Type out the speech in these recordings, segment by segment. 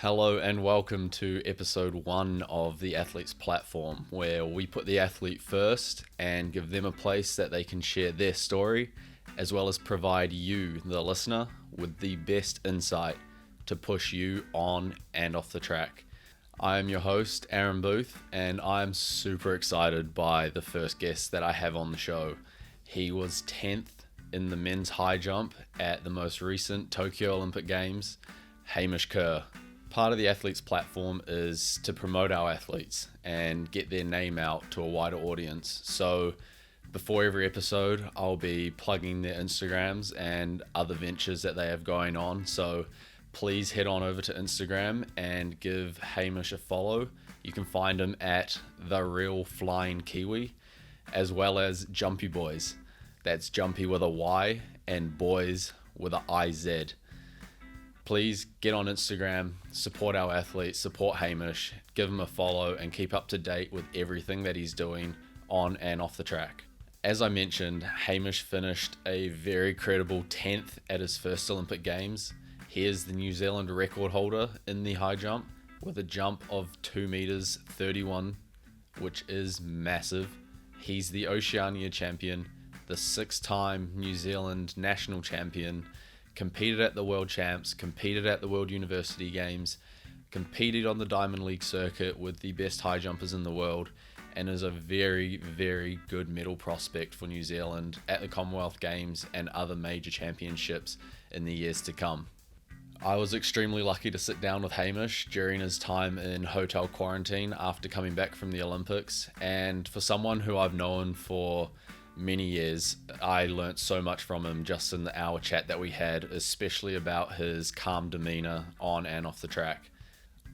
Hello and welcome to episode 1 of the Athlete's Platform, where we put the athlete first and give them a place that they can share their story, as well as provide you, the listener, with the best insight to push you on and off the track. I am your host, Aaron Booth, and I'm super excited by the first guest that I have on the show. He was 10th in the men's high jump at the most recent Tokyo Olympic Games, Hamish Kerr. Part of the Athlete's Platform is to promote our athletes and get their name out to a wider audience. So before every episode, I'll be plugging their Instagrams and other ventures that they have going on. So please head on over to Instagram and give Hamish a follow. You can find him at The Real Flying Kiwi, as well as Jumpy Boys. That's Jumpy with a Y and Boys with a IZ. Please get on Instagram, support our athletes, support Hamish, give him a follow, and keep up to date with everything that he's doing on and off the track. As I mentioned, Hamish finished a very credible 10th at his first Olympic Games. He is the New Zealand record holder in the high jump with a jump of 2 meters 31, which is massive. He's the Oceanian Champion, the 6-time New Zealand national champion, competed at the World Champs, competed at the World University Games, competed on the Diamond League circuit with the best high jumpers in the world, and is a very, very good medal prospect for New Zealand at the Commonwealth Games and other major championships in the years to come. I was extremely lucky to sit down with Hamish during his time in hotel quarantine after coming back from the Olympics, and for someone who I've known for many years, I learnt so much from him just in the hour chat that we had, especially about his calm demeanor on and off the track.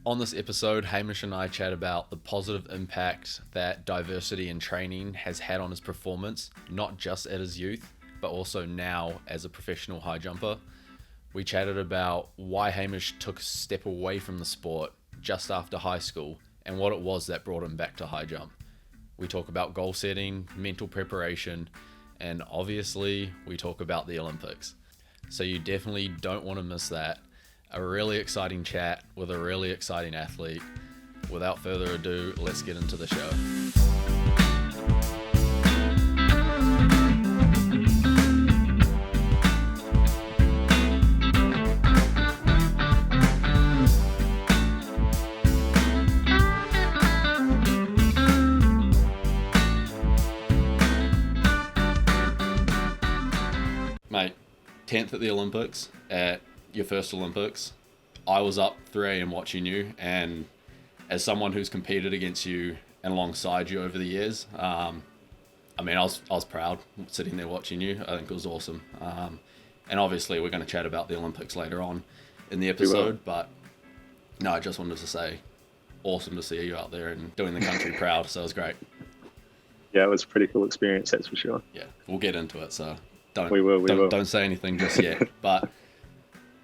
On this episode, Hamish and I chat about the positive impact that diversity in training has had on his performance, not just at his youth, but also now as a professional high jumper. We chatted about why Hamish took a step away from the sport just after high school and what it was that brought him back to high jump. We talk about goal setting, mental preparation, and obviously we talk about the Olympics. So you definitely don't want to miss that. A really exciting chat with a really exciting athlete. Without further ado, let's get into the show. Mate, 10th at the Olympics, at your first Olympics. I was up 3 a.m. watching you, and as someone who's competed against you and alongside you over the years, I was proud sitting there watching you. I think it was awesome. And obviously we're going to chat about the Olympics later on in the episode, but no, I just wanted to say awesome to see you out there and doing the country proud, so it was great. Yeah, it was a pretty cool experience, that's for sure. Yeah, we'll get into it, so don't say anything just yet. But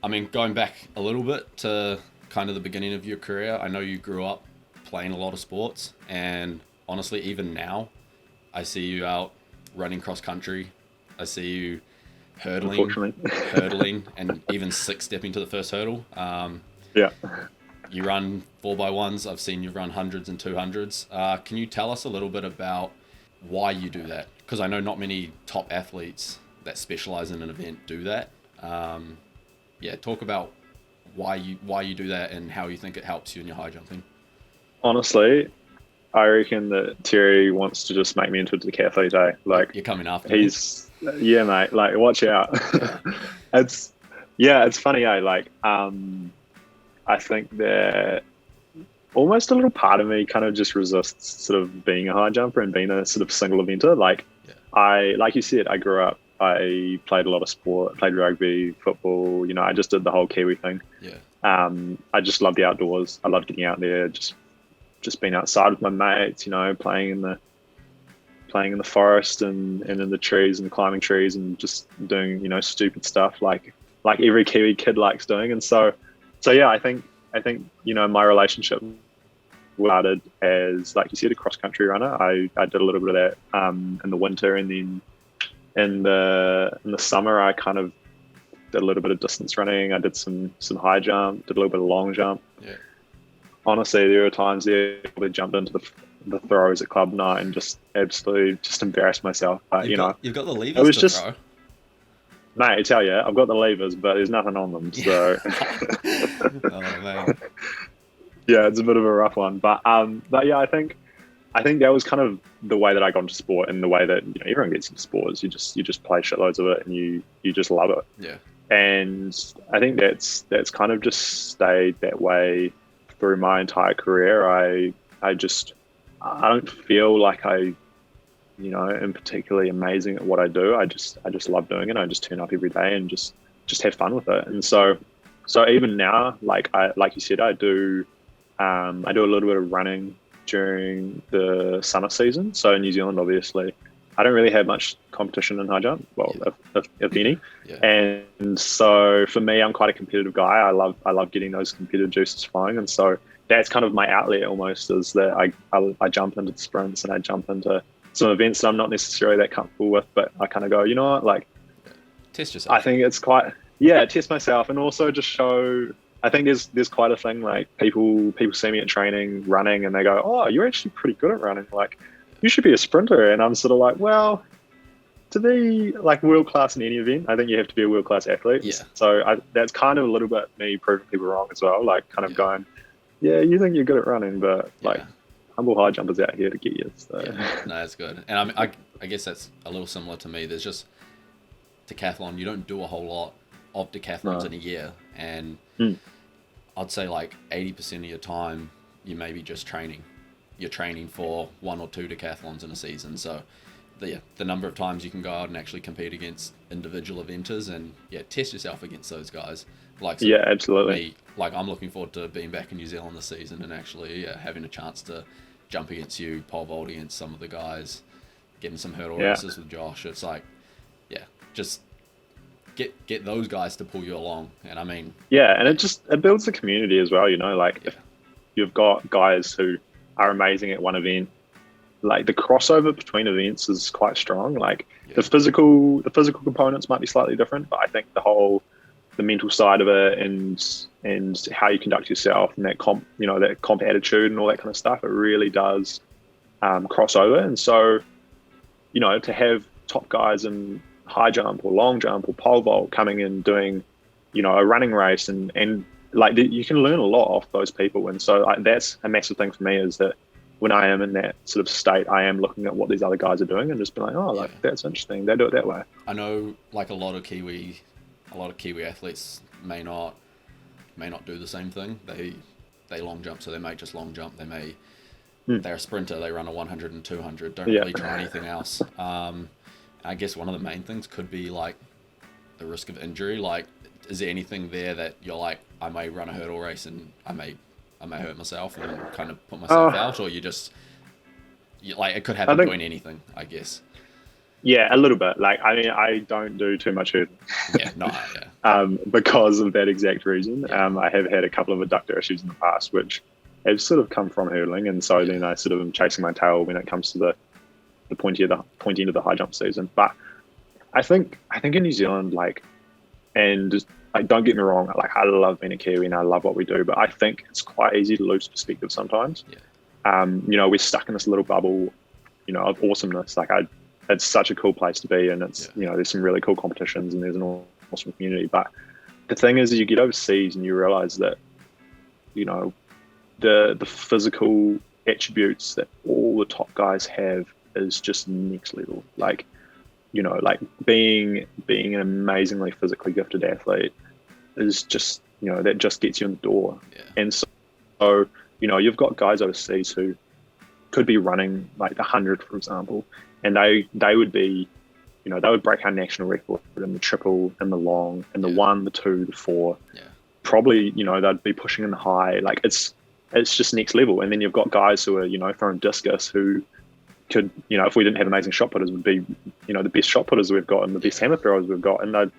I mean, going back a little bit to kind of the beginning of your career, I know you grew up playing a lot of sports, and honestly, even now, I see you out running cross country. I see you hurdling, and even 6-stepping to the first hurdle. Yeah. You run 4x1s. I've seen you run 100s and 200s. Can you tell us a little bit about why you do that? Because I know not many top athletes that specialize in an event do that. Talk about why you do that and how you think it helps you in your high jumping. Honestly, I reckon that Terry wants to just make me into a decathlete, eh? Like, you're coming after yeah, mate, like, watch out. It's funny, eh? Like, I think that almost a little part of me kind of just resists sort of being a high jumper and being a sort of single eventer. Like, like you said, I grew up, I played a lot of sport, played rugby, football, I just did the whole Kiwi thing. Yeah. I just love the outdoors. I love getting out there, just being outside with my mates, playing in the forest and in the trees and climbing trees and just doing, stupid stuff like every Kiwi kid likes doing. And so yeah, I think, my relationship started as, like you said, a cross country runner. I did a little bit of that in the winter, and then in the summer I kind of did a little bit of distance running. I did some high jump, did a little bit of long jump. Yeah. Honestly, there were times there where I jumped into the throws at club night and just absolutely just embarrassed myself. But you've got the levers it was to just, throw. mate, I tell you, I've got the levers, but there's nothing on them. So, Oh man. yeah, it's a bit of a rough one. But yeah, I think that was kind of the way that I got into sport, and the way that everyone gets into sport is you just play shitloads of it and you just love it. Yeah. And I think that's kind of just stayed that way through my entire career. I don't feel like I am particularly amazing at what I do. I just love doing it. I just turn up every day and just have fun with it. And so even now, like you said, I do a little bit of running during the summer season. So in New Zealand, obviously, I don't really have much competition in high jump. Well, if any. Yeah. And so for me, I'm quite a competitive guy. I love getting those competitive juices flowing. And so that's kind of my outlet almost, is that I jump into the sprints and I jump into some events that I'm not necessarily that comfortable with, but I kind of go, you know what, like, test yourself. I think it's quite, test myself, and also just show. I think there's quite a thing, like people see me at training running and they go, oh, you're actually pretty good at running. Like, you should be a sprinter. And I'm sort of like, well, to be like world class in any event, I think you have to be a world class athlete. Yeah. So that's kind of a little bit me proving people wrong as well. Like kind of going, yeah, you think you're good at running, but like humble high jumpers out here to get you. So. Yeah. No, that's good. And I guess that's a little similar to me. There's just decathlon. You don't do a whole lot of decathlons in a year, and I'd say like 80% of your time you may be just training. You're training for 1 or 2 decathlons in a season. So the number of times you can go out and actually compete against individual eventers and test yourself against those guys. Like absolutely. Me, like I'm looking forward to being back in New Zealand this season and actually having a chance to jump against you, pole vault against some of the guys, getting some hurdle races with Josh. It's like, just get those guys to pull you along. And I mean, and it builds the community as well. Like if you've got guys who are amazing at one event, like the crossover between events is quite strong. Like the physical components might be slightly different, but I think the mental side of it and how you conduct yourself and that comp attitude and all that kind of stuff, it really does cross over. And so, to have top guys in high jump or long jump or pole vault coming in doing, a running race and like you can learn a lot off those people. And so that's a massive thing for me, is that when I am in that sort of state, I am looking at what these other guys are doing and just be like, oh, like that's interesting. They do it that way. I know, like a lot of Kiwi athletes may not do the same thing. They long jump, so they may just long jump. They may they're a sprinter. They run a 100 and 200. Don't really try anything else. I guess one of the main things could be like the risk of injury. Like, is there anything there that you're like, I may run a hurdle race and I may hurt myself and kind of put myself out, or like it could happen doing anything, I guess. Yeah, a little bit. Like, I mean, I don't do too much hurdling. Because of that exact reason. I have had a couple of adductor issues in the past, which have sort of come from hurdling, and so then I sort of am chasing my tail when it comes to the pointy end of the high jump season. But I think in New Zealand, like, and just, like, don't get me wrong, like I love being a Kiwi and I love what we do, but I think it's quite easy to lose perspective sometimes. We're stuck in this little bubble, of awesomeness. Like it's such a cool place to be, and it's there's some really cool competitions and there's an awesome community. But the thing is you get overseas and you realize that the physical attributes that all the top guys have is just next level. Like like being an amazingly physically gifted athlete is just that just gets you in the door. And so you've got guys overseas who could be running like the 100, for example, and they would be they would break our national record in the triple and the long and the 1, the 2, the 4. Probably they'd be pushing in the high. Like it's just next level. And then you've got guys who are throwing discus who could if we didn't have amazing shot putters, would be the best shot putters we've got and the best hammer throwers we've got. And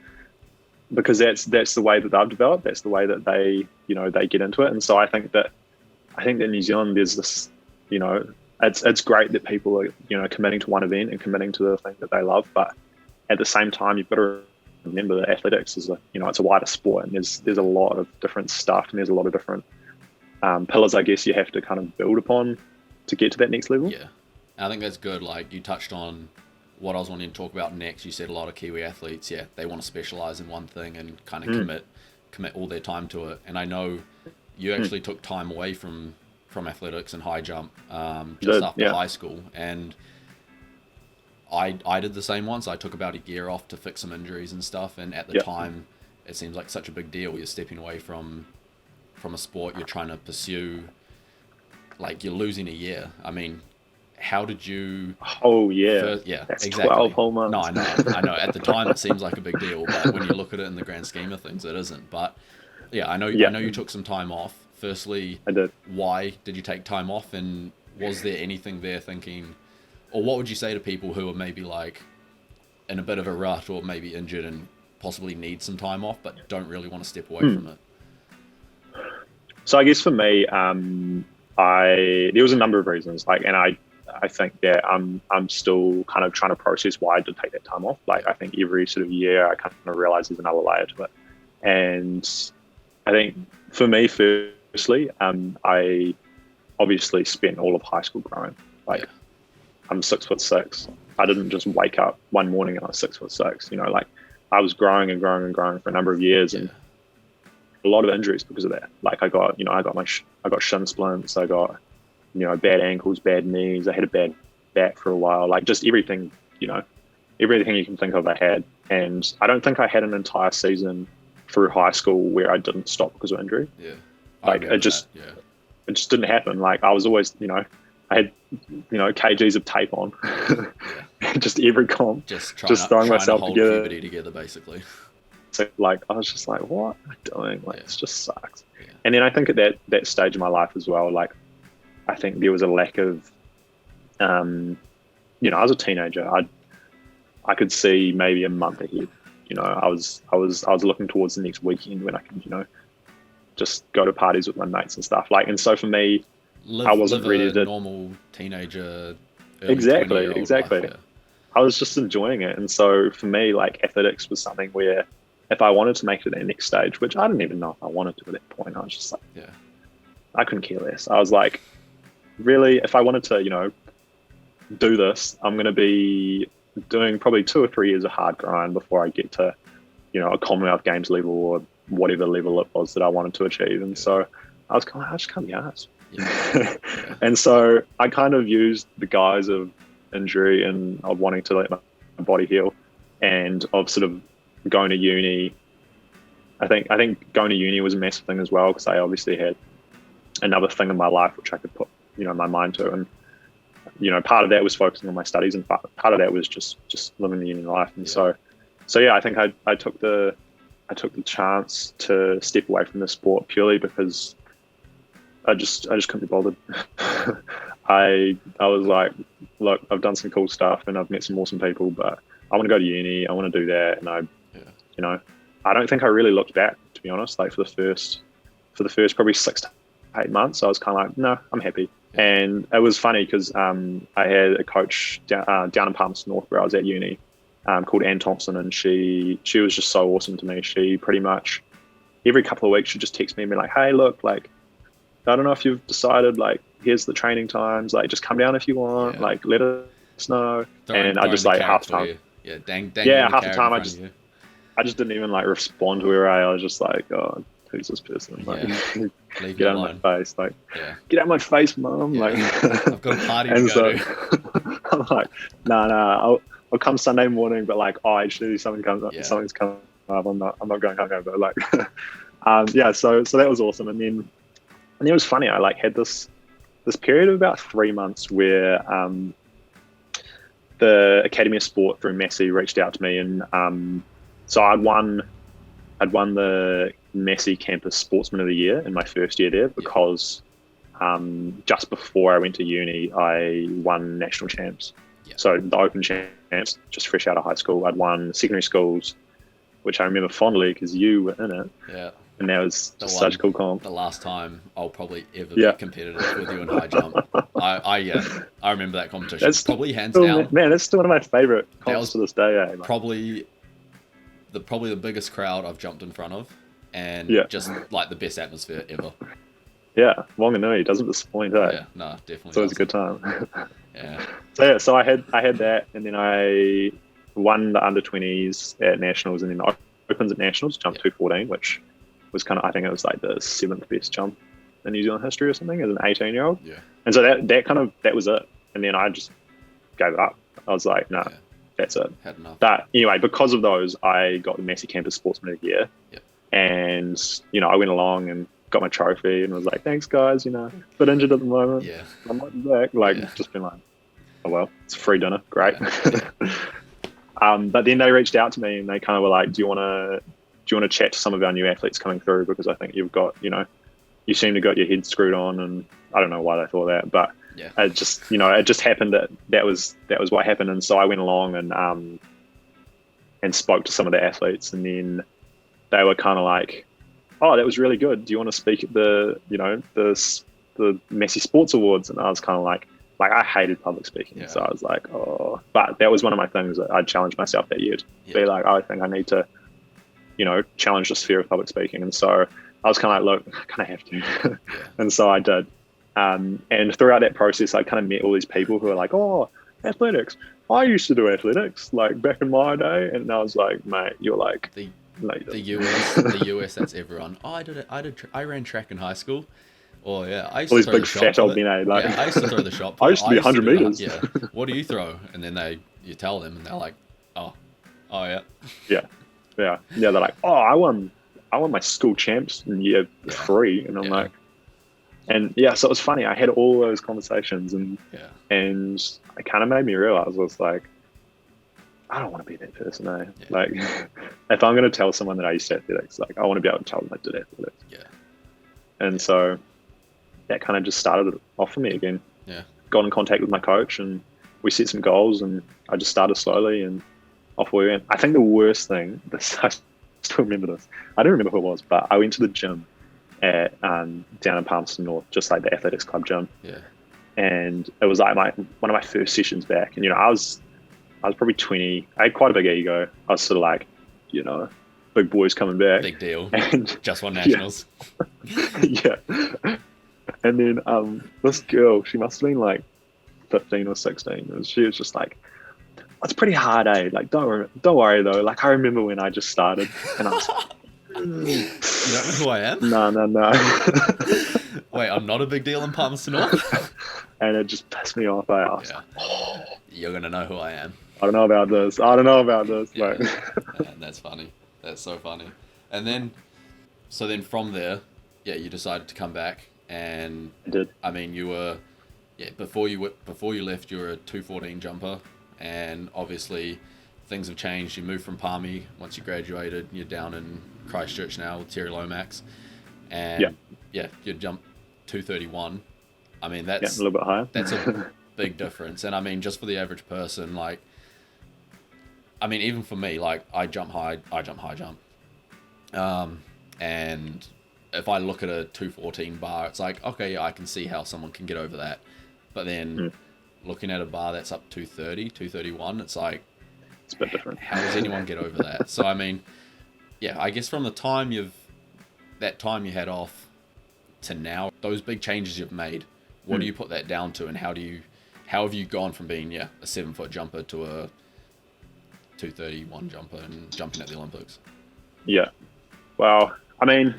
because that's the way that they've developed, that's the way that they they get into it. And so I think that New Zealand, there's this it's great that people are committing to one event and committing to the thing that they love, but at the same time you've got to remember that athletics is it's a wider sport, and there's a lot of different stuff, and there's a lot of different pillars, I guess, you have to kind of build upon to get to that next level. Yeah, I think that's good. Like, you touched on what I was wanting to talk about next. You said a lot of Kiwi athletes, they want to specialize in one thing and kind of commit all their time to it. And I know you actually took time away from athletics and high jump just after high school, and I did the same once. I took about a year off to fix some injuries and stuff, and at the time it seems like such a big deal. You're stepping away from a sport you're trying to pursue, like you're losing a year. I mean, how did you... Oh, yeah. That's exactly. 12 whole months. No, I know. At the time it seems like a big deal, but when you look at it in the grand scheme of things, it isn't. But I know you took some time off. Firstly, I did. Why did you take time off, and was there anything there thinking, or what would you say to people who are maybe like in a bit of a rut or maybe injured and possibly need some time off but don't really want to step away from it? So I guess for me, there was a number of reasons, and I think that I'm still kind of trying to process why I did take that time off. Like, I think every sort of year I kind of realize there's another layer to it. And I think for me, firstly, I obviously spent all of high school growing. Like, I'm 6'6". I didn't just wake up one morning and I was 6'6". Like, I was growing and growing and growing for a number of years, and a lot of injuries because of that. Like, I got shin splints, I got bad ankles, bad knees, I had a bad back for a while, like just everything you can think of I had. And I don't think I had an entire season through high school where I didn't stop because of injury. It just didn't happen. Like, I was always, I had, kgs of tape on, just every comp, just throwing myself to hold together. Puberty together, basically. So, like, I was just like, what am I doing? Like, it just sucks. And then I think at that stage of my life as well, like, I think there was a lack of, I was a teenager. I could see maybe a month ahead. I was looking towards the next weekend when I could, just go to parties with my mates and stuff. Like, and so for me, I wasn't ready to normal teenager. Exactly. Life, I was just enjoying it. And so for me, like, athletics was something where if I wanted to make it to that next stage, which I didn't even know if I wanted to at that point, I was just like, I couldn't care less. I was like, really, if I wanted to, do this, I'm going to be doing probably 2 or 3 years of hard grind before I get to, a Commonwealth Games level or whatever level it was that I wanted to achieve. And so I was kind of, I just can't be arsed. And so I kind of used the guise of injury and of wanting to let my body heal, and of sort of going to uni. I think going to uni was a massive thing as well, because I obviously had another thing in my life which I could put my mind to, and part of that was focusing on my studies, and part of that was just living the uni life. And so I think I took the chance to step away from the sport purely because I just couldn't be bothered. I was like, look, I've done some cool stuff and I've met some awesome people, but I want to go to uni, I want to do that. And I don't think I really looked back, to be honest. Like, for the first probably 6 to 8 months, I was kind of like, no, I'm happy. And it was funny because I had a coach down in Palmerston North where I was at uni, called Ann Thompson, and she was just so awesome to me. She pretty much every couple of weeks she'd just text me and be like, hey, look, like, I don't know if you've decided, like, here's the training times, like, just come down if you want, like, let us know. And I just, like, half the time, half the time I just didn't even, like, respond to her. I was just like, oh, who's this person? Like, get out of my face, like, get out of my face, mum. Like, I've got a party to go to. I'm like, nah, I'll come Sunday morning, but like, actually something's coming up. I'm not going home, but like, so that was awesome. And then it was funny. I like had this period of about 3 months where the Academy of Sport through Massey reached out to me, and so I'd won the Massey Campus Sportsman of the Year in my first year there, because just before I went to uni, I won national champs. So the Open Champs, just fresh out of high school. I'd won secondary schools, which I remember fondly because you were in it. Yeah. And that was just such a cool comp. The last time I'll probably ever be competitive with you in high jump. I remember that competition. That's probably hands down. Man, that's still one of my favourite comps to this day. Probably probably the biggest crowd I've jumped in front of, and just like the best atmosphere ever. Yeah, Wanganui doesn't disappoint, eh? Yeah, no, definitely. It's always a good time. Yeah. So I had that, and then I won the under-20s at nationals, and then opens at nationals, jumped 214, which was kind of, I think it was like the 7th best jump in New Zealand history or something as an 18-year-old. Yeah. And so that was it. And then I just gave it up. I was like, no, that's it. Had enough. But anyway, because of those, I got the Massey Campus Sportsman of the Year. Yep. And, I went along and got my trophy and was like, thanks guys, a bit injured at the moment. Yeah. I might be back. Just been like, oh well, it's a free dinner. Great. Yeah. But then they reached out to me and they kind of were like, do you want to chat to some of our new athletes coming through? Because I think you've got, you seem to got your head screwed on, and I don't know why they thought that, but it just, it just happened that was what happened. And so I went along and spoke to some of the athletes, and then they were kind of like, oh, that was really good. Do you want to speak at the Massey Sports Awards? And I was kind of like I hated public speaking. Yeah. So I was like, oh, but that was one of my things that I challenged myself that year to be like, I think I need to, challenge the sphere of public speaking. And so I was kind of like, look, I kind of have to. And so I did. And throughout that process, I kind of met all these people who are like, oh, athletics. I used to do athletics like back in my day. And I was like, mate, you're like, the US, that's everyone. Oh, I ran track in high school. Oh yeah, I used all to these big fat old men, I used to throw the shot. I used to be 100 meters. Yeah. What do you throw? And then you tell them, and they're like, oh yeah. Yeah. They're like, oh, I won my school champs in year 3, and I'm like, and so it was funny. I had all those conversations, and it kind of made me realize, I was like, I don't want to be that person, eh? Yeah. Like, if I'm going to tell someone that I used to athletics, like, I want to be able to tell them I did athletics. Yeah. And so that kind of just started it off for me again. Yeah. Got in contact with my coach, and we set some goals, and I just started slowly, and off we went. I think the worst thing, I still remember this. I don't remember who it was, but I went to the gym at down in Palmerston North, just like the athletics club gym. Yeah. And it was like one of my first sessions back, and I was probably 20. I had quite a big ego. I was sort of like, big boys coming back. Big deal. And just won nationals. Yeah. And then this girl, she must have been like 15 or 16. And she was just like, it's pretty hard, eh? Like, don't worry though. Like, I remember when I just started, and I was like, you don't know who I am? No. Wait, I'm not a big deal in Palmerston North? And it just pissed me off. I was like, you're going to know who I am. I don't know about this. Yeah. Man, that's funny. That's so funny. And then, from there, you decided to come back, and I did. I mean, you were, before you left, you were a 214 jumper, and obviously things have changed. You moved from Palmy once you graduated. You're down in Christchurch now with Terry Lomax, and you jumped 231. I mean, that's a little bit higher. That's a big difference. And I mean, just for the average person, like, I mean, even for me, like, I jump high jump. And if I look at a 214 bar, it's like, okay, I can see how someone can get over that. But then looking at a bar that's up 230, 231, it's like, it's a bit different. How does anyone get over that? So, I mean, I guess from the time you had off to now, those big changes you've made, what do you put that down to, and how have you gone from being a 7-foot jumper to a 231 jumper and jumping at the Olympics? Yeah. Well, I mean,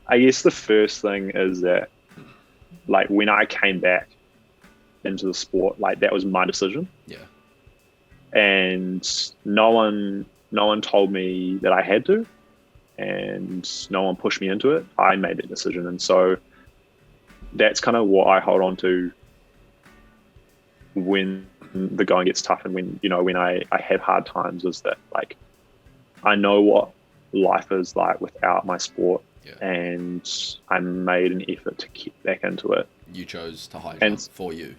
I guess the first thing is that, like, when I came back into the sport, like, that was my decision. Yeah. And no one told me that I had to, and no one pushed me into it. I made that decision. And so that's kind of what I hold on to when the going gets tough, and when I have hard times, is that, like, I know what life is like without my sport, and I made an effort to get back into it. You chose to high jump for you.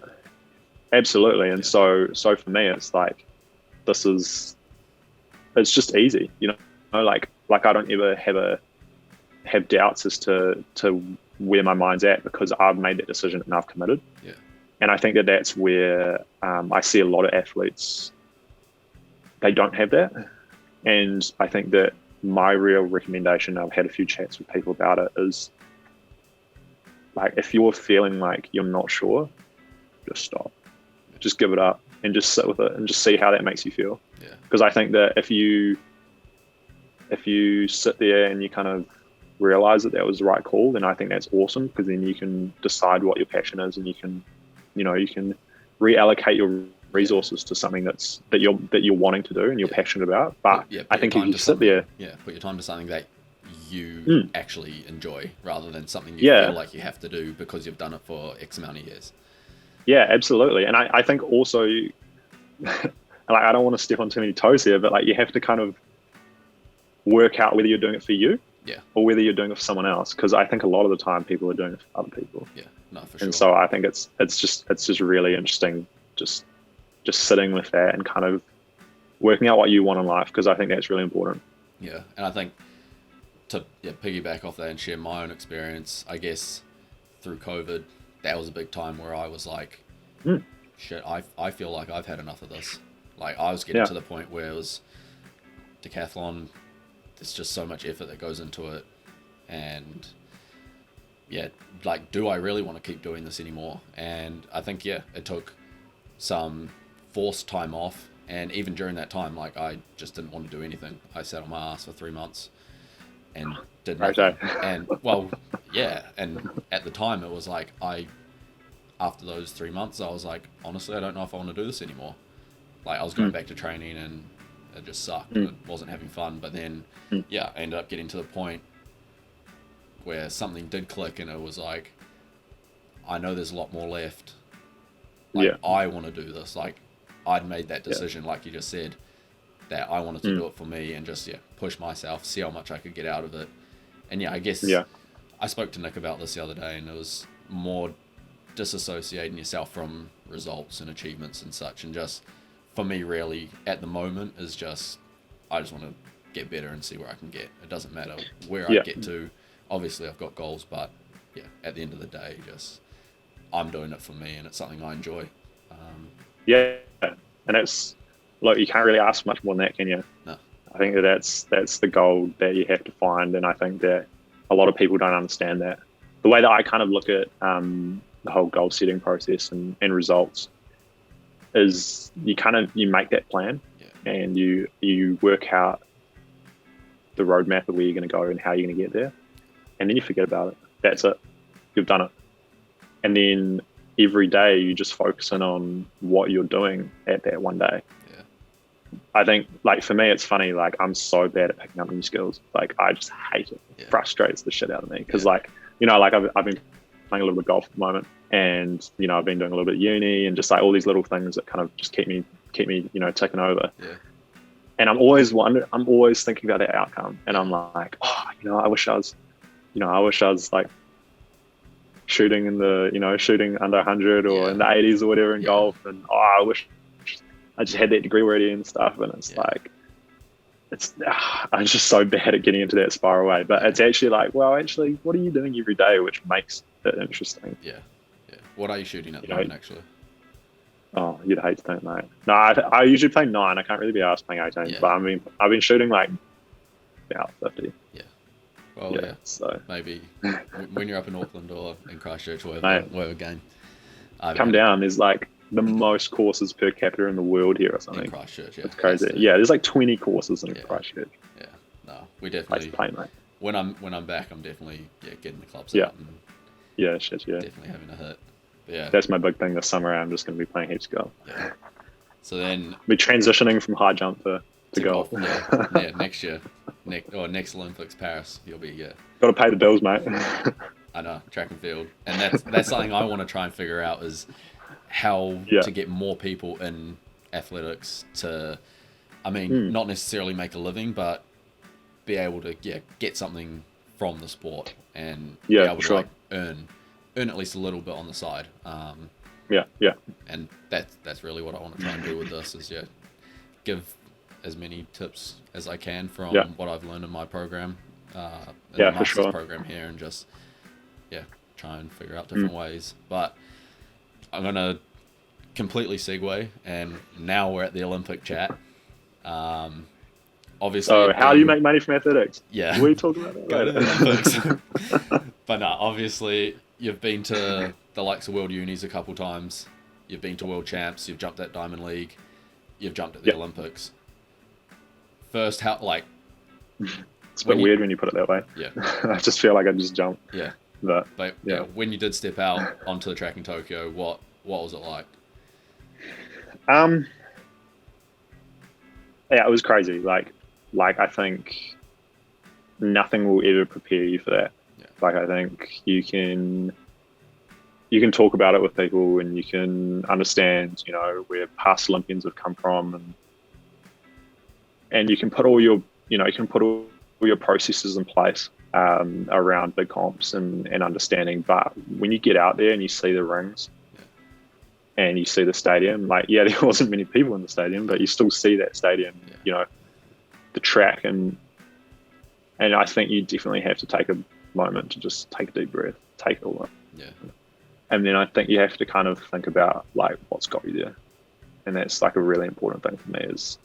Absolutely. And so for me, it's like, it's just easy, like I don't ever have doubts as to where my mind's at, because I've made that decision and I've committed. Yeah. And I think that's where I see a lot of athletes, they don't have that. And I think that my real recommendation, I've had a few chats with people about it, is like, if you're feeling like you're not sure, just stop, just give it up and just sit with it and just see how that makes you feel. Yeah. Because I think that if you sit there and you kind of realize that was the right call, then I think that's awesome, because then you can decide what your passion is, and you can reallocate your resources to something that you're wanting to do and you're passionate about. But I think if you sit there, put your time to something that you actually enjoy, rather than something you feel like you have to do because you've done it for X amount of years. Yeah, absolutely. And I think also, like, I don't want to step on too many toes here, but like, you have to kind of work out whether you're doing it for you, or whether you're doing it for someone else. Because I think a lot of the time people are doing it for other people. Yeah, no, for sure. And so I think it's just really interesting, just sitting with that and kind of working out what you want in life, because I think that's really important. Yeah, and I think to piggyback off that and share my own experience, I guess through COVID, that was a big time where I was like, shit, I feel like I've had enough of this. Like, I was getting to the point where it was decathlon, there's just so much effort that goes into it, and like, do I really want to keep doing this anymore? And I think it took some forced time off, and even during that time, like, I just didn't want to do anything. I sat on my ass for 3 months and did nothing. And and at the time it was like, after those 3 months, I was like, honestly, I don't know if I want to do this anymore. Like, I was going back to training and it just sucked. It wasn't having fun. But then I ended up getting to the point where something did click, and it was like, I know there's a lot more left. Like, I want to do this. Like, I'd made that decision, like you just said, that I wanted to do it for me, and just push myself, see how much I could get out of it. And I guess I spoke to Nick about this the other day, and it was more disassociating yourself from results and achievements and such. And just, for me, really, at the moment, is just, I just want to get better and see where I can get. It doesn't matter where I get to. Obviously, I've got goals, but at the end of the day, just, I'm doing it for me, and it's something I enjoy. And it's, look, you can't really ask much more than that, can you? No. I think that's the goal that you have to find, and I think that a lot of people don't understand that. The way that I kind of look at the whole goal setting process and results is, you make that plan, and you work out the roadmap of where you're going to go and how you're going to get there, and then you forget about it. That's it. You've done it. And then every day you just focus in on what you're doing at that one day. I think, like, for me, it's funny, like, I'm so bad at picking up new skills. Like, I just hate it. It frustrates the shit out of me, because like, like, I've been playing a little bit of golf at the moment, and I've been doing a little bit of uni, and just like all these little things that kind of just keep me ticking over. And I'm always thinking about that outcome, and I'm like, I wish I was like shooting in the shooting under 100 or in the 80s or whatever in golf, and I wish I just had that degree already and stuff. And it's like, I'm just so bad at getting into that spiral way. But it's actually like, well, actually, what are you doing every day which makes it interesting? What are you shooting at the moment, actually? Oh, you'd hate to know, mate. No, I usually play 9. I can't really be asked playing 18. But I've been shooting like about 50. Well, so maybe when you're up in Auckland or in Christchurch, whatever game. Come down. There's like the most courses per capita in the world here or something. In Christchurch, it's crazy. There's like 20 courses in Christchurch. No, we definitely play, mate. When I'm back, I'm definitely getting the clubs out and definitely having a hit. But that's my big thing this summer. I'm just going to be playing heaps of golf. So then we're transitioning from high jump to golf. Next year, next Olympics, Paris, you'll be got to pay the bills, mate. I know, track and field, and that's something I want to try and figure out, is how to get more people in athletics to, not necessarily make a living, but be able to get something from the sport and be able to like earn at least a little bit on the side. And that's really what I want to try and do with this, is give as many tips as I can from what I've learned in my program, the master's program here, and just try and figure out different ways. But I'm gonna completely segue, and now we're at the Olympic chat. obviously. So how do you make money from athletics? Yeah. We talk about that Go to later. the Olympics. But no, obviously you've been to the likes of World Unis a couple times. You've been to World Champs. You've jumped at Diamond League. You've jumped at the Olympics. First, how It's a bit weird when you put it that way. Yeah. I just feel like I just jumped. Yeah. But yeah, when you did step out onto the track in Tokyo, what was it like? Yeah, it was crazy. Like I think nothing will ever prepare you for that. Yeah. Like I think you can talk about it with people and you can understand, where past Olympians have come from, and you can put all your processes in place around big comps and understanding. But when you get out there and you see the rings and you see the stadium, there wasn't many people in the stadium, but you still see that stadium, the track, and I think you definitely have to take a moment to just take a deep breath, take it all in. Yeah. And then I think you have to kind of think about what's got you there. And that's a really important thing for me. Is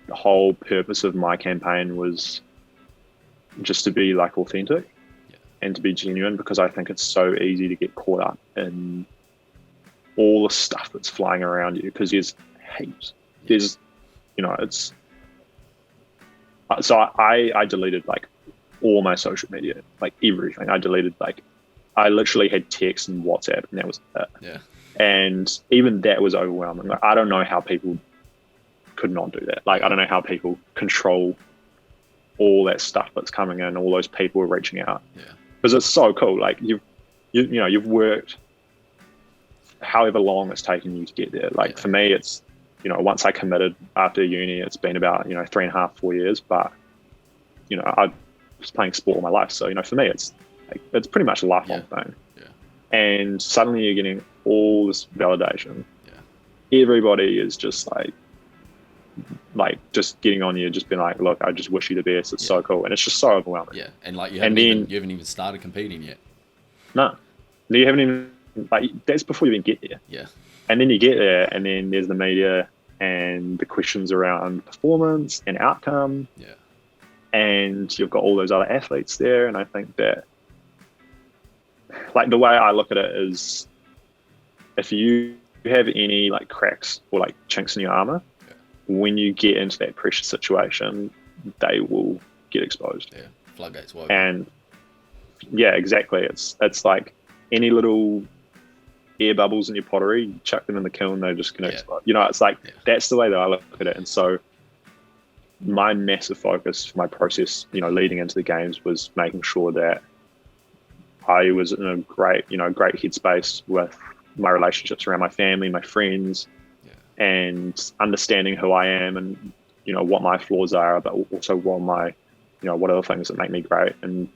the whole purpose of my campaign was just to be authentic and to be genuine, because I think it's so easy to get caught up in all the stuff that's flying around you, because there's heaps. There's, it's. So I deleted all my social media, everything. I deleted I literally had text and WhatsApp, and that was it. Yeah. And even that was overwhelming. I don't know how people could not do that. I don't know how people control all that stuff that's coming in, all those people are reaching out. Yeah. Because it's so cool. You've worked however long it's taken you to get there. For me, it's, once I committed after uni, it's been about, 3.5, 4 years. But, I was playing sport all my life. So, for me, it's pretty much a lifelong thing. Yeah. And suddenly you're getting all this validation. Yeah. Everybody is just just getting on you, just being look, I just wish you the best. It's so cool. And it's just so overwhelming. Yeah. And you haven't even started competing yet. No. You haven't even, that's before you even get there. Yeah. And then you get there, and then there's the media and the questions around performance and outcome. Yeah. And you've got all those other athletes there. And I think that, the way I look at it is, if you have any cracks or chinks in your armor, when you get into that pressure situation, they will get exposed. Yeah, floodgates wide. And yeah, exactly. It's like any little air bubbles in your pottery, you chuck them in the kiln, they're just going to explode. It's that's the way that I look at it. And so my massive focus for my process, leading into the games, was making sure that I was in a great headspace with my relationships around my family, my friends, and understanding who I am and, what my flaws are, but also what are the things that make me great, and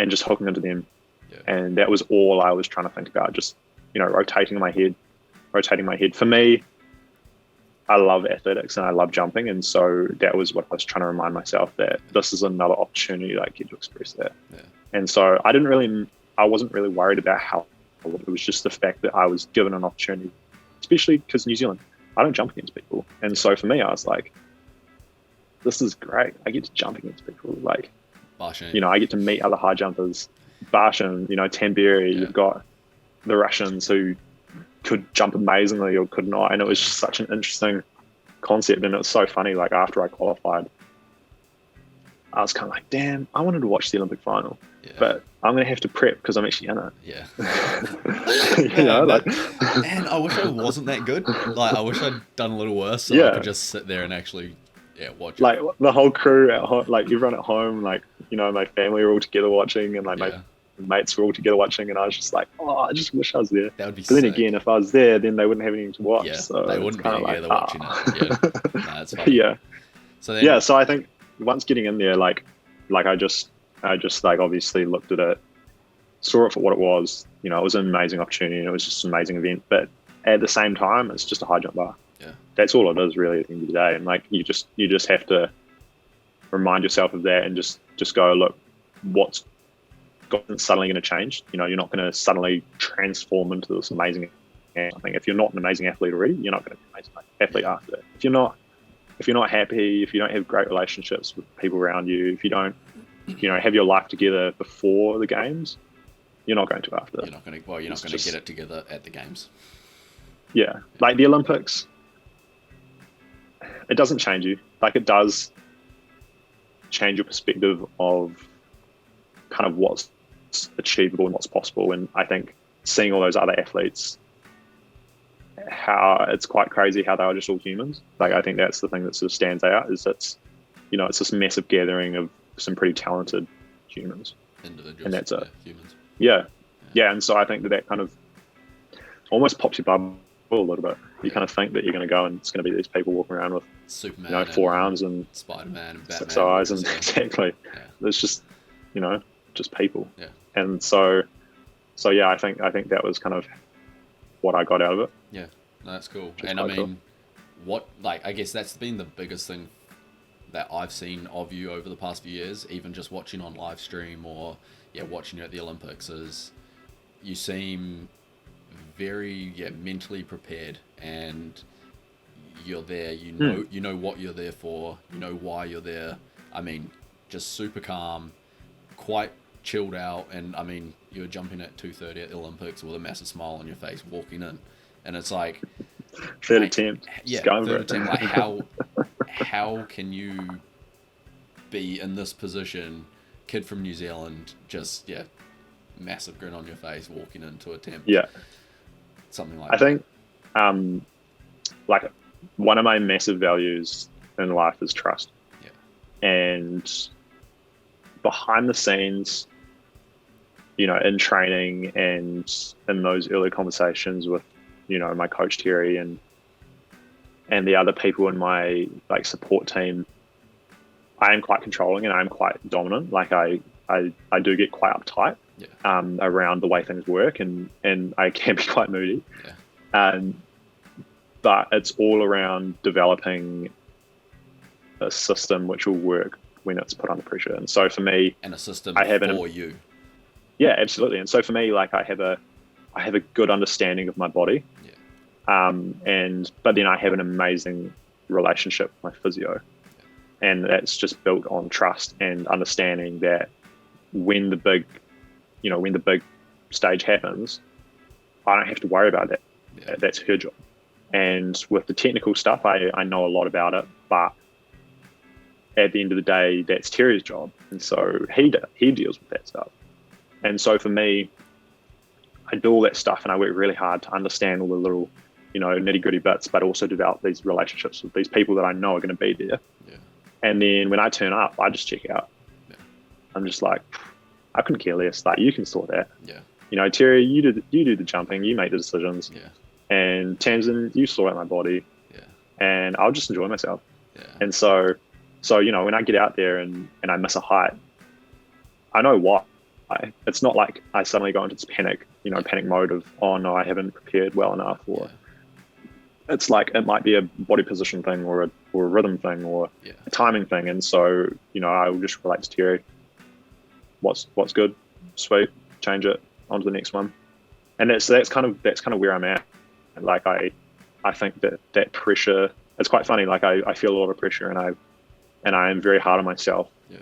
just hooking into them. Yeah. And that was all I was trying to think about, just, rotating my head. For me, I love athletics and I love jumping. And so that was what I was trying to remind myself, that this is another opportunity that I get to express that. Yeah. And so I wasn't really worried about how. It was just the fact that I was given an opportunity, especially because New Zealand, I don't jump against people. And so for me, I was like, this is great. I get to jump against people. Barshin. I get to meet other high jumpers. Barshin, Tamberi, you've got the Russians who could jump amazingly or could not. And it was just such an interesting concept. And it was so funny, after I qualified, I was kind of damn, I wanted to watch the Olympic final. Yeah. But I'm going to have to prep because I'm actually in it. Yeah. And I wish I wasn't that good. I wish I'd done a little worse so I could just sit there and actually watch it. The whole crew at home, everyone at home, my family were all together watching, and my mates were all together watching, and I was just I just wish I was there. That would be But then again, if I was there, then they wouldn't have anything to watch. Yeah, so they wouldn't be together watching it. Yeah. That's fine. Yeah. So then, so I think once getting in there, I just obviously looked at it, saw it for what it was. It was an amazing opportunity and it was just an amazing event. But at the same time, it's just a high jump bar. Yeah. That's all it is really at the end of the day. And you just have to remind yourself of that and just go, look, what's suddenly going to change? You're not going to suddenly transform into this amazing athlete. I think if you're not an amazing athlete already, you're not going to be an amazing athlete after that. If you're not if you're not happy, if you don't have great relationships with people around you, if you don't, have your life together before the games, you're not going to after. You're not going to get it together at the games. Yeah, like the Olympics, it doesn't change you. Like, it does change your perspective of kind of what's achievable and what's possible. And I think seeing all those other athletes, how it's quite crazy how they are just all humans. Like, I think that's the thing that sort of stands out, is it's this massive gathering of some pretty talented humans. Individuals. And that's it. Humans. Yeah. And so I think that kind of almost pops your bubble a little bit. You kind of think that you're going to go and it's going to be these people walking around with Superman, 4 arms and Spider-Man and Batman, 6 eyes, and exactly. Yeah. It's just just people. Yeah. And so yeah, I think that was kind of what I got out of it. Yeah, no, that's cool. And I mean, I guess that's been the biggest thing that I've seen of you over the past few years, even just watching on live stream or watching you at the Olympics, is you seem very mentally prepared, and you're there. You know what you're there for. You know why you're there. I mean, just super calm, quite chilled out, and I mean, you were jumping at 2:30 at the Olympics with a massive smile on your face, walking in, and it's like third attempt. Yeah, third attempt. Like, how can you be in this position, kid from New Zealand, just massive grin on your face, walking into attempt? Yeah. Something like that. I think, like, one of my massive values in life is trust. Yeah. And behind the scenes, in training and in those early conversations with, my coach Terry and the other people in my support team, I am quite controlling and I'm quite dominant. Like, I do get quite uptight. Yeah. Around the way things work, and I can be quite moody. Yeah. But it's all around developing a system which will work when it's put under pressure. And so for me, and a system for you. Yeah, absolutely. And so for me, like, I have a good understanding of my body. Yeah. But then I have an amazing relationship with my physio. Yeah. And that's just built on trust and understanding that when the big stage happens, I don't have to worry about that. Yeah. That's her job. And with the technical stuff, I know a lot about it, but at the end of the day, that's Terry's job. And so he deals with that stuff. And so for me, I do all that stuff and I work really hard to understand all the little, nitty gritty bits, but also develop these relationships with these people that I know are going to be there. Yeah. And then when I turn up, I just check out. Yeah. I'm just like, I couldn't care less. Like, you can sort that. Yeah. Terry, you do the jumping, you make the decisions. Yeah. And Tamsin, you sort out my body. Yeah. And I'll just enjoy myself. Yeah. And so when I get out there and I miss a height, I know why. It's not like I suddenly go into this panic mode of, oh no, I haven't prepared well enough, or it's like, it might be a body position thing or a rhythm thing or a timing thing. And so, I will just relate to Terry. What's good, sweet, change it, on to the next one. And that's kind of where I'm at. Like, I think that pressure, it's quite funny. Like, I feel a lot of pressure and I am very hard on myself. Yeah.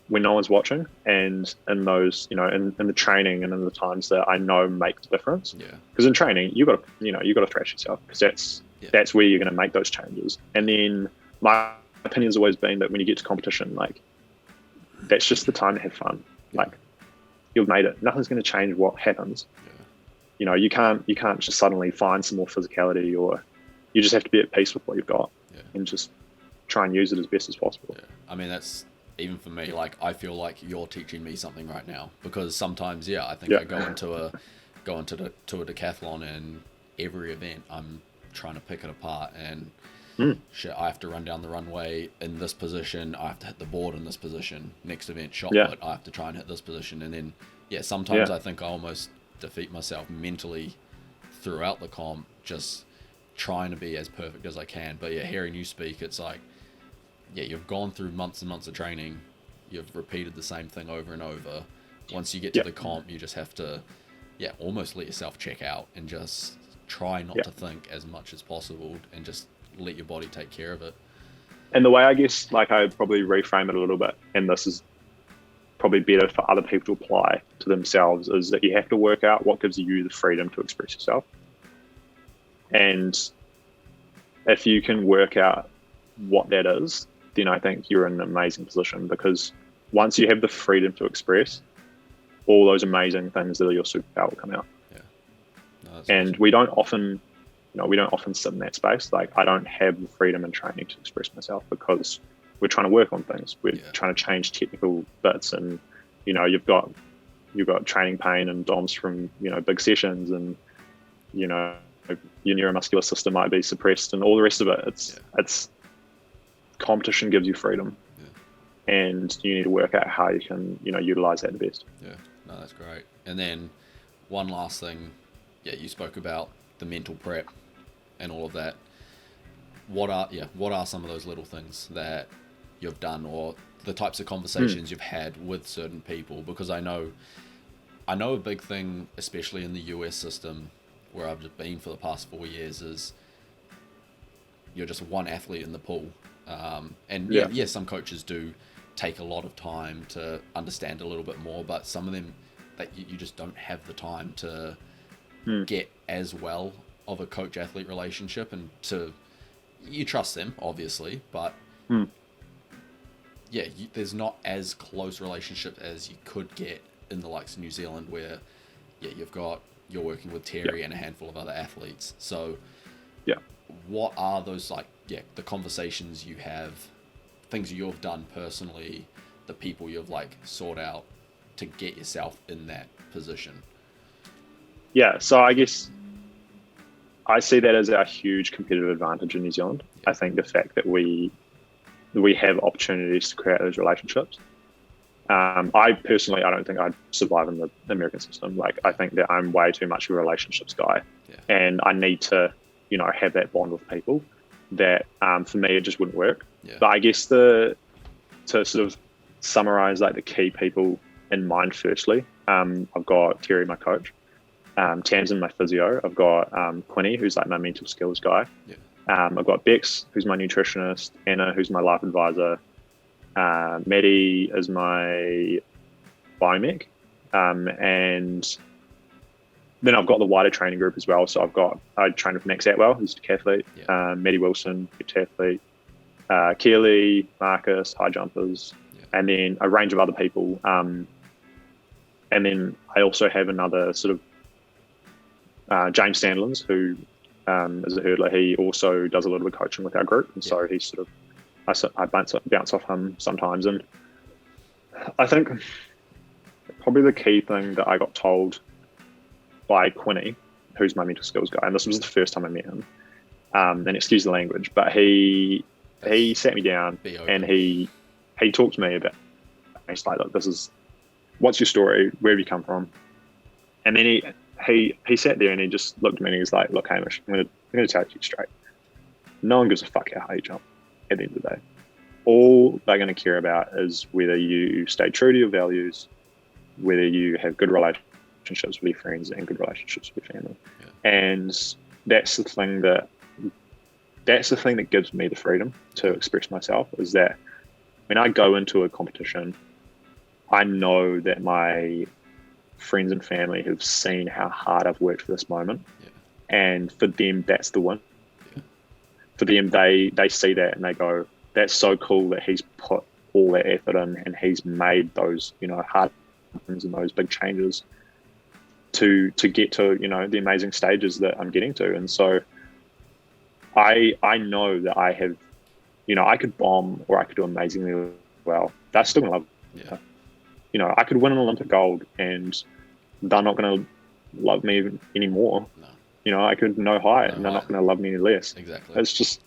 When no one's watching, and in those, in the training and in the times that I know make the difference. Yeah. Because in training, you got to thrash yourself, because that's where you're going to make those changes. And then my opinion has always been that when you get to competition, like, that's just the time to have fun. Yeah. Like, you've made it. Nothing's going to change what happens. Yeah. You can't just suddenly find some more physicality, or you just have to be at peace with what you've got and just try and use it as best as possible. Yeah. I mean, that's, even for me, like, I feel like you're teaching me something right now, because sometimes, I think I go into a decathlon, and every event I'm trying to pick it apart, and shit, I have to run down the runway in this position, I have to hit the board in this position, next event shot put, I have to try and hit this position, and then sometimes I think I almost defeat myself mentally throughout the comp, just trying to be as perfect as I can. But hearing you speak, it's like, you've gone through months and months of training. You've repeated the same thing over and over. Once you get to the comp, you just have to, almost let yourself check out and just try not to think as much as possible, and just let your body take care of it. And the way I guess like I probably reframe it a little bit, and this is probably better for other people to apply to themselves, is that you have to work out what gives you the freedom to express yourself. And if you can work out what that is, then I think you're in an amazing position, because once you have the freedom to express, all those amazing things that are your superpower will come out. Yeah. No, and awesome. we don't often sit in that space. Like, I don't have the freedom in training to express myself because we're trying to work on things. We're trying to change technical bits, and you've got training pain and DOMs from big sessions, and your neuromuscular system might be suppressed, and all the rest of it. It's competition gives you freedom, and you need to work out how you can utilize that the best. Yeah, no, that's great. And then one last thing, you spoke about the mental prep and all of that. What are some of those little things that you've done, or the types of conversations you've had with certain people? Because I know a big thing, especially in the US system, where I've just been for the past 4 years, is you're just one athlete in the pool. Some coaches do take a lot of time to understand a little bit more, but some of them that you just don't have the time to get as well of a coach-athlete relationship, and you trust them obviously, but there's not as close relationship as you could get in the likes of New Zealand, where you're working with Terry and a handful of other athletes. So what are those the conversations you have, things you've done personally, the people you've sought out to get yourself in that position? Yeah, so I guess I see that as our huge competitive advantage in New Zealand. I think the fact that we have opportunities to create those relationships. I personally, I don't think I'd survive in the American system. I think that I'm way too much of a relationships guy, and I need to, have that bond with people. That for me, it just wouldn't work. But I guess to sort of summarize the key people in mind, firstly, I've got Terry, my coach, Tamsin, my physio. I've got Quinny, who's my mental skills guy. I've got Bex, who's my nutritionist, Anna, who's my life advisor, Maddie is my biomech, and then I've got the wider training group as well. So I train with Max Atwell, who's a decathlete, Maddie Wilson, heptathlete, Keely, Marcus, high jumpers, and then a range of other people. And then I also have another sort of James Sandlands, who is a hurdler. He also does a little bit of coaching with our group, and so he's sort of I bounce off him sometimes. And I think probably the key thing that I got told by Quinny, who's my mental skills guy, and this was the first time I met him, and excuse the language, but he sat me down and he talked to me about, he's like, look, what's your story? Where have you come from? And then he sat there and he just looked at me and he's like, look, Hamish, I'm going to tell you straight. No one gives a fuck how you jump at the end of the day. All they're going to care about is whether you stay true to your values, whether you have good relationships with your friends and good relationships with your family. And that's the thing that gives me the freedom to express myself, is that when I go into a competition, I know that my friends and family have seen how hard I've worked for this moment, and for them that's the win. For them, they see that and they go, that's so cool that he's put all that effort in and he's made those hard things and those big changes to get to the amazing stages that I'm getting to. And so I know that I have, I could bomb or I could do amazingly well. That's still gonna love me. I could win an Olympic gold and they're not going to love me anymore. No. I could no height and they're not going to love me any less. Exactly. It's just,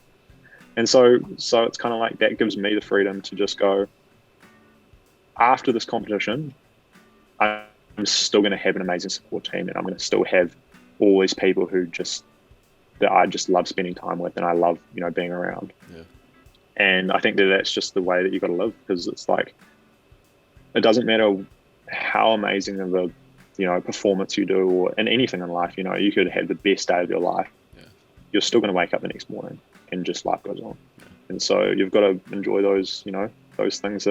and so it's kind of like that gives me the freedom to just go, after this competition, I'm still going to have an amazing support team, and I'm going to still have all these people that I just love spending time with, and I love, being around. And I think that's just the way that you got to live, because it's like, it doesn't matter how amazing of a performance you do, or in anything in life, you could have the best day of your life. You're still going to wake up the next morning and just life goes on. And so you've got to enjoy those, those things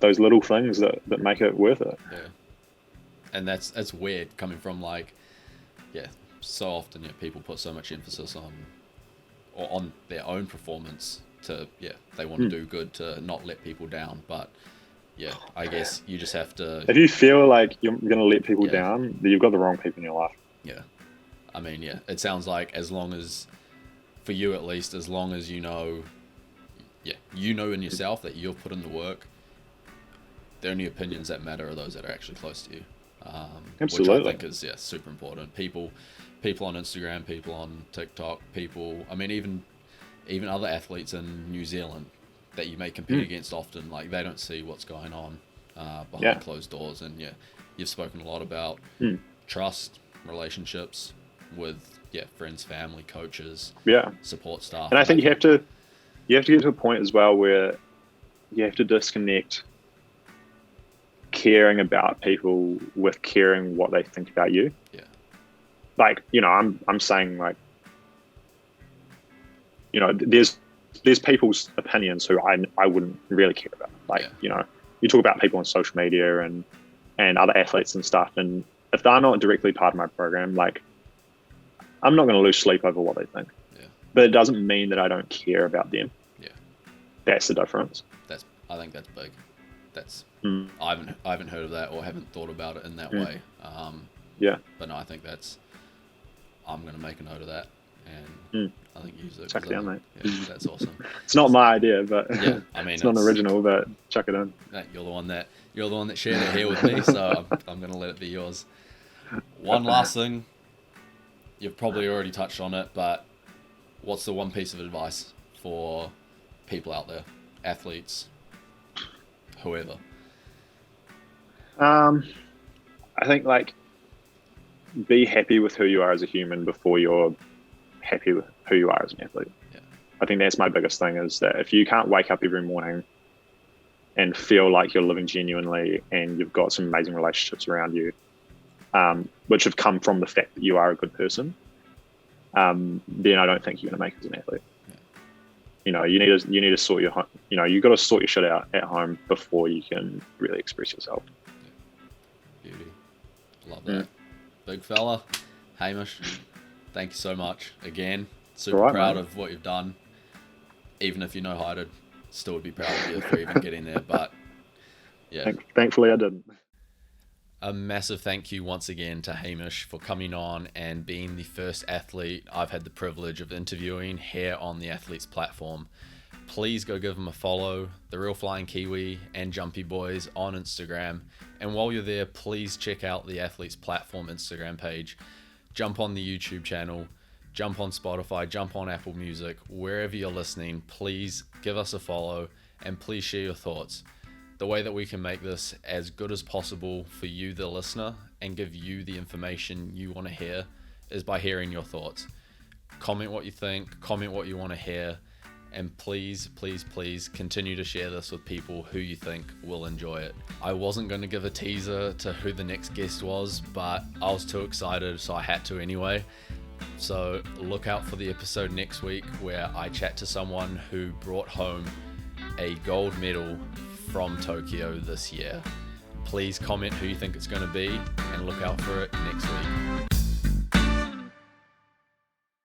those little things that make it worth it. Yeah. And that's weird coming from so often people put so much emphasis on their own performance they want to do good to not let people down, but I guess you just have to. If you feel like you're going to let people down, then you've got the wrong people in your life. Yeah. I mean, it sounds like as long as, for you at least, as long as you know in yourself that you've put in the work, the only opinions that matter are those that are actually close to you. Absolutely. Which I think is super important. People on Instagram, people on TikTok, even other athletes in New Zealand that you may compete against often, like they don't see what's going on behind closed doors. And you've spoken a lot about trust, relationships with friends, family, coaches, support staff. And I think you have to get to a point as well where you have to disconnect caring about people with caring what they think about you. Yeah. Like, I'm saying, like, there's people's opinions who I wouldn't really care about. Like, you talk about people on social media and other athletes and stuff, and if they're not directly part of my program, like, I'm not going to lose sleep over what they think. Yeah. But it doesn't mean that I don't care about them. Yeah. That's the difference. I think that's big. I haven't heard of that or haven't thought about it in that way. But no, I think I'm going to make a note of that, and I think use it. Chuck it down, mate. Yeah, that's awesome. It's not my idea, but I mean, it's not original, but chuck it in. You're the one that shared it here with me, so I'm going to let it be yours. One last thing, you've probably already touched on it, but what's the one piece of advice for people out there, athletes, whoever? I think, like, be happy with who you are as a human before you're happy with who you are as an athlete. Yeah. I think that's my biggest thing, is that if you can't wake up every morning and feel like you're living genuinely and you've got some amazing relationships around you, which have come from the fact that you are a good person, then I don't think you're going to make it as an athlete. Yeah. You need to sort your, you got to sort your shit out at home before you can really express yourself. Yeah. Beauty. Love that. Big fella, Hamish, thank you so much again. Super proud of what you've done. Even if you're no-heighted, still would be proud of you for even getting there. But thankfully I didn't. A massive thank you once again to Hamish for coming on and being the first athlete I've had the privilege of interviewing here on the Athletes platform. Please go give him a follow, The Real Flying Kiwi and Jumpy Boys on Instagram. And while you're there, please check out the Athletes platform Instagram page. Jump on the YouTube channel, jump on Spotify, jump on Apple Music, wherever you're listening. Please give us a follow and please share your thoughts. The way that we can make this as good as possible for you, the listener, and give you the information you want to hear is by hearing your thoughts. Comment what you think, comment what you want to hear, and please, please, please continue to share this with people who you think will enjoy it. I wasn't going to give a teaser to who the next guest was, but I was too excited, so I had to anyway. So look out for the episode next week where I chat to someone who brought home a gold medal from Tokyo this year. Please comment who you think it's going to be and look out for it next week.